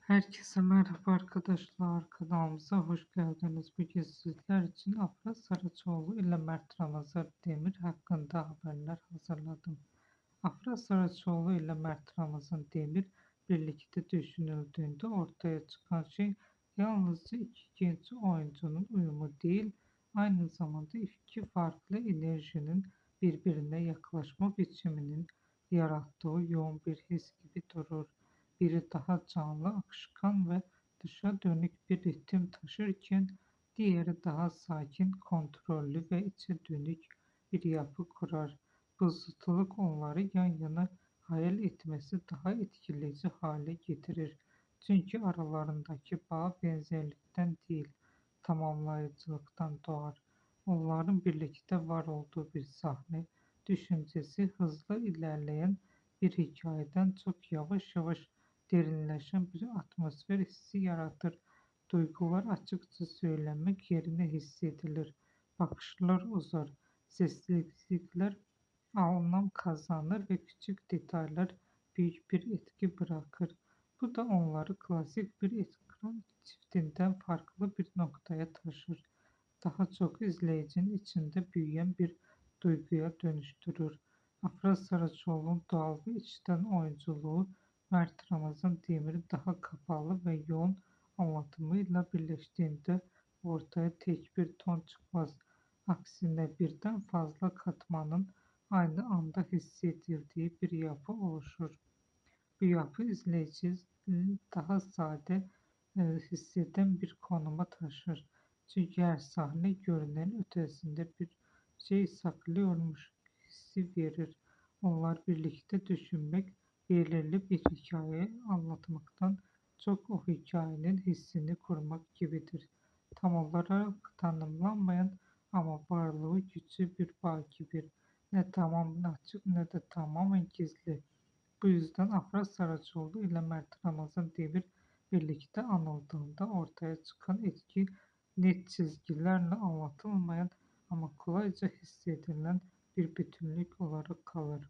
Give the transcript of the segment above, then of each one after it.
Herkese merhaba arkadaşlar. Kanalımıza hoş geldiniz. Bugün sizler için Afra Saraçoğlu ile Mert Ramazan Demir hakkında haberler hazırladım. Afra Saraçoğlu ile Mert Ramazan Demir birlikte düşünüldüğünde ortaya çıkan şey yalnızca iki genç oyuncunun uyumu değil, aynı zamanda iki farklı enerjinin birbirine yaklaşma biçiminin yarattığı yoğun bir his gibi durur. Biri daha canlı, akışkan ve dışa dönük bir ritim taşırken diğeri daha sakin, kontrollü ve içe dönük bir yapı kurar. Bu zıtlık onları yan yana hayal etmesi daha etkileyici hale getirir. Çünkü aralarındaki bağ benzerlikten değil, tamamlayıcılıktan doğar. Onların birlikte var olduğu bir sahne, düşüncesi hızlı ilerleyen bir hikayeden çok yavaş yavaş derinleşen bir atmosfer hissi yaratır. Duygular açıkça söylenmek yerine hissedilir. Bakışlar uzar, sessizlikler anlam kazanır ve küçük detaylar büyük bir etki bırakır. Bu da onları klasik bir ekran çiftinden farklı bir noktaya taşır. Daha çok izleyicinin içinde büyüyen bir duyguya dönüştürür. Afra Saraçoğlu'nun doğal ve içten oyunculuğu Mert Ramazan Demir'in daha kapalı ve yoğun anlatımıyla birleştiğinde ortaya tek bir ton çıkmaz. Aksine birden fazla katmanın aynı anda hissedildiği bir yapı oluşur. Bu yapı izleyiciyi daha sade hisseden bir konuma taşır. Çünkü her sahne görünen ötesinde bir şey saklıyormuş hissi verir. Onlar birlikte düşünmek, belirli bir hikaye anlatmaktan çok o hikayenin hissini kurmak gibidir. Tam olarak tanımlanmayan ama varlığı güçlü bir bağ gibi. Ne tamamen açık ne de tamamen gizli. Bu yüzden Afra Saraçoğlu ile Mert Ramazan Demir birlikte anıldığında ortaya çıkan etki net çizgilerle anlatılmayan ama kolayca hissedilen bir bütünlük olarak kalır.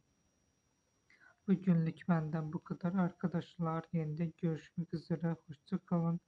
Bugünlük benden bu kadar arkadaşlar. Yeniden görüşmek üzere. Hoşça kalın.